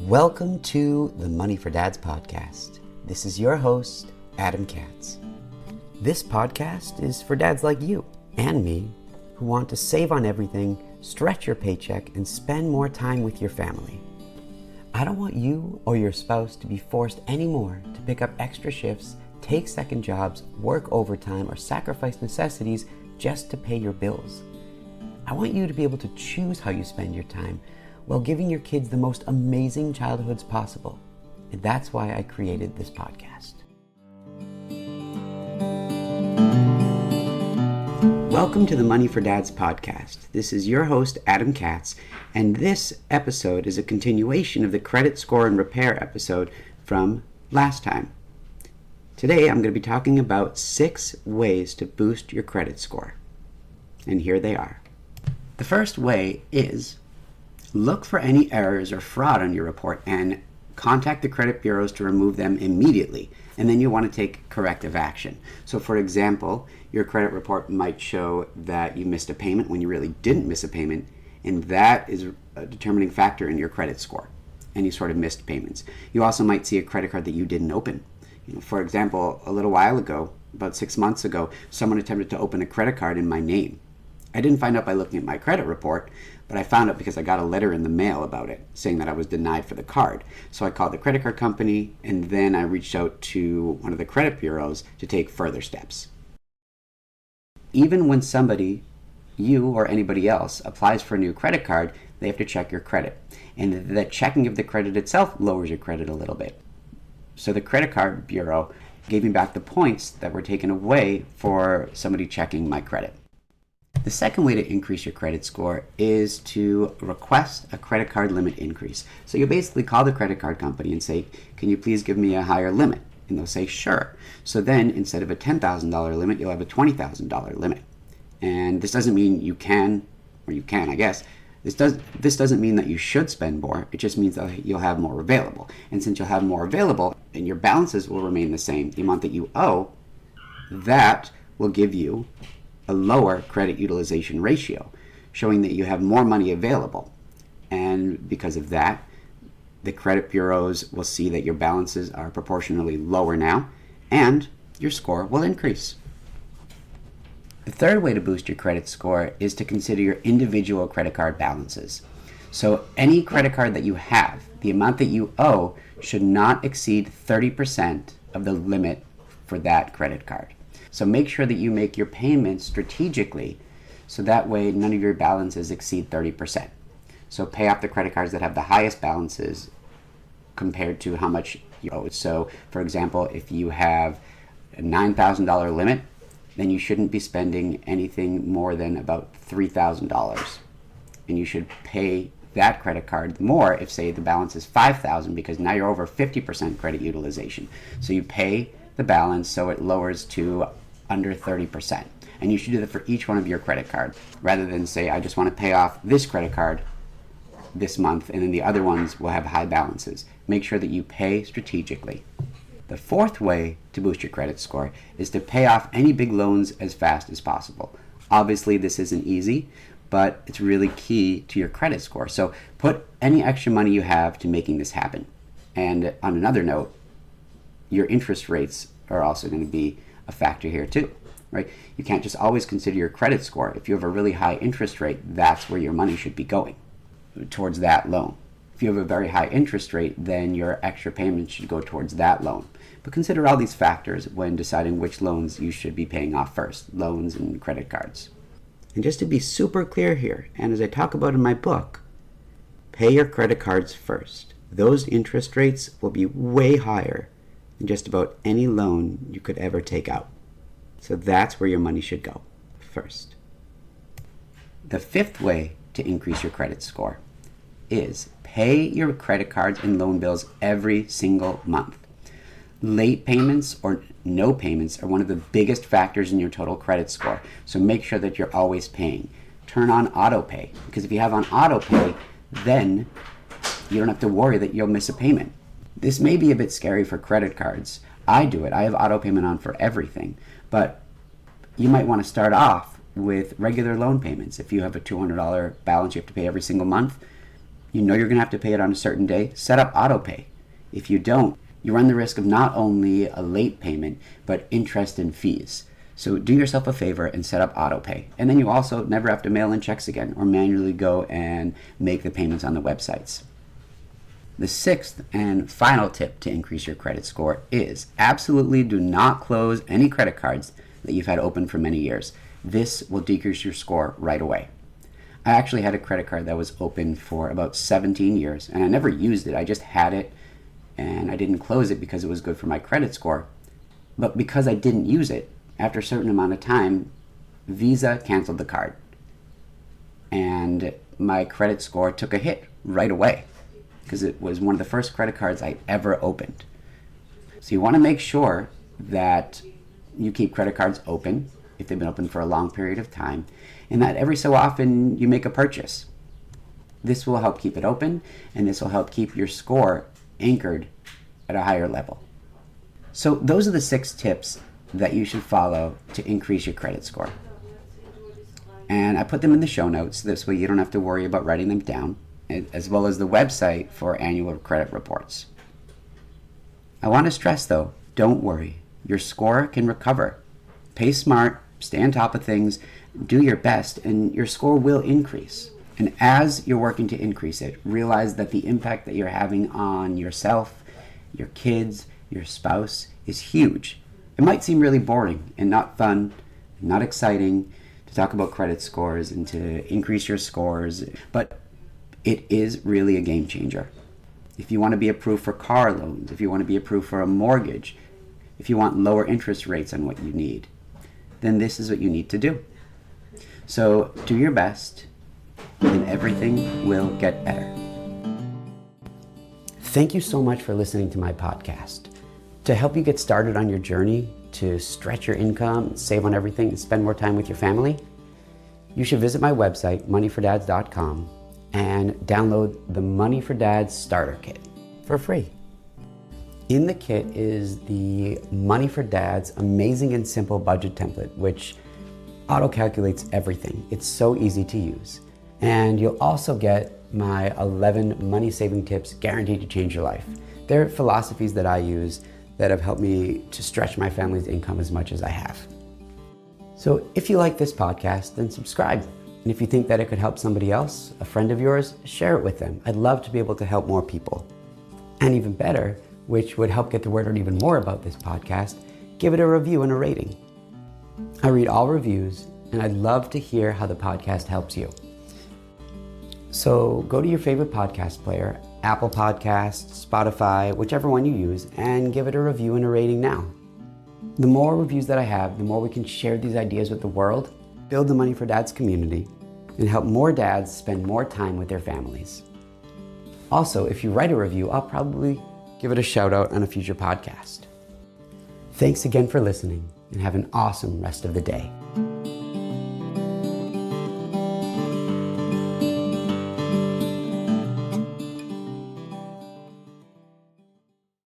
Welcome to the Money for Dads podcast. This is your host, Adam Katz. This podcast is for dads like you and me who want to save on everything, stretch your paycheck, and spend more time with your family. I don't want you or your spouse to be forced anymore to pick up extra shifts, take second jobs, work overtime, or sacrifice necessities just to pay your bills. I want you to be able to choose how you spend your time while giving your kids the most amazing childhoods possible. And that's why I created this podcast. Welcome to the Money for Dads podcast. This is your host, Adam Katz, and this episode is a continuation of the credit score and repair episode from last time. Today, I'm going to be talking about 6 ways to boost your credit score. And here they are. The first way is look for any errors or fraud on your report and contact the credit bureaus to remove them immediately. And then you want to take corrective action. So for example, your credit report might show that you missed a payment when you really didn't miss a payment, and that is a determining factor in your credit score, any sort of missed payments. You also might see a credit card that you didn't open. For example, a little while ago, about 6 months ago, someone attempted to open a credit card in my name. I didn't find out by looking at my credit report, but I found out because I got a letter in the mail about it saying that I was denied for the card. So I called the credit card company, and then I reached out to one of the credit bureaus to take further steps. Even when somebody, you or anybody else, applies for a new credit card, they have to check your credit. And the checking of the credit itself lowers your credit a little bit. So the credit card bureau gave me back the points that were taken away for somebody checking my credit. The second way to increase your credit score is to request a credit card limit increase. So you basically call the credit card company and say, can you please give me a higher limit? And they'll say, sure. So then instead of a $10,000 limit, you'll have a $20,000 limit. And this doesn't mean you can, or you can, I guess. This doesn't mean that you should spend more. It just means that you'll have more available. And since you'll have more available and your balances will remain the same, the amount that you owe, that will give you a lower credit utilization ratio, showing that you have more money available. And because of that, the credit bureaus will see that your balances are proportionally lower now, and your score will increase. The third way to boost your credit score is to consider your individual credit card balances. So any credit card that you have, the amount that you owe should not exceed 30% of the limit for that credit card. So make sure that you make your payments strategically, so that way none of your balances exceed 30%. So pay off the credit cards that have the highest balances compared to how much you owe. So for example, if you have a $9,000 limit, then you shouldn't be spending anything more than about $3,000. And you should pay that credit card more if, say, the balance is $5,000, because now you're over 50% credit utilization. So you pay the balance so it lowers to under 30%. And you should do that for each one of your credit cards, rather than say, I just want to pay off this credit card this month and then the other ones will have high balances. Make sure that you pay strategically. The fourth way to boost your credit score is to pay off any big loans as fast as possible. Obviously, this isn't easy, but it's really key to your credit score. So put any extra money you have to making this happen. And on another note, your interest rates are also going to be a factor here too, right? You can't just always consider your credit score. If you have a really high interest rate, that's where your money should be going, towards that loan. If you have a very high interest rate, then your extra payments should go towards that loan. But consider all these factors when deciding which loans you should be paying off first, loans and credit cards. And just to be super clear here, and as I talk about in my book, pay your credit cards first. Those interest rates will be way higher than just about any loan you could ever take out. So that's where your money should go first. The fifth way to increase your credit score is pay your credit cards and loan bills every single month. Late payments or no payments are one of the biggest factors in your total credit score. So make sure that you're always paying. Turn on auto pay, because if you have on auto pay, then you don't have to worry that you'll miss a payment. This may be a bit scary for credit cards. I do it. I have auto payment on for everything. But you might want to start off with regular loan payments. If you have a $200 balance you have to pay every single month, you know you're going to have to pay it on a certain day, set up auto pay. If you don't, you run the risk of not only a late payment, but interest and fees. So do yourself a favor and set up auto pay. And then you also never have to mail in checks again or manually go and make the payments on the websites. The sixth and final tip to increase your credit score is absolutely do not close any credit cards that you've had open for many years. This will decrease your score right away. I actually had a credit card that was open for about 17 years and I never used it. I just had it and I didn't close it because it was good for my credit score. But because I didn't use it, after a certain amount of time, Visa canceled the card and my credit score took a hit right away because it was one of the first credit cards I ever opened. So you want to make sure that you keep credit cards open if they've been open for a long period of time, and that every so often you make a purchase. This will help keep it open, and this will help keep your score anchored at a higher level. So those are the 6 tips that you should follow to increase your credit score. And I put them in the show notes, this way you don't have to worry about writing them down, as well as the website for annual credit reports. I want to stress though, don't worry. Your score can recover. Pay smart, stay on top of things, do your best, and your score will increase. And as you're working to increase it, realize that the impact that you're having on yourself, your kids, your spouse is huge. It might seem really boring and not fun, not exciting to talk about credit scores and to increase your scores, but it is really a game changer. If you want to be approved for car loans, if you want to be approved for a mortgage, if you want lower interest rates on what you need, then this is what you need to do. So do your best and everything will get better. Thank you so much for listening to my podcast. To help you get started on your journey to stretch your income, save on everything, and spend more time with your family, you should visit my website, moneyfordads.com, and download the Money for Dads Starter Kit for free. In the kit is the Money for Dads Amazing and Simple Budget Template, which auto-calculates everything. It's so easy to use. And you'll also get my 11 money saving tips guaranteed to change your life. They're philosophies that I use that have helped me to stretch my family's income as much as I have. So if you like this podcast, then subscribe. And if you think that it could help somebody else, a friend of yours, share it with them. I'd love to be able to help more people. And even better, which would help get the word out even more about this podcast, give it a review and a rating. I read all reviews, and I'd love to hear how the podcast helps you. So go to your favorite podcast player, Apple Podcasts, Spotify, whichever one you use, and give it a review and a rating now. The more reviews that I have, the more we can share these ideas with the world, build the Money for Dads community, and help more dads spend more time with their families. Also, if you write a review, I'll probably give it a shout out on a future podcast. Thanks again for listening, and have an awesome rest of the day.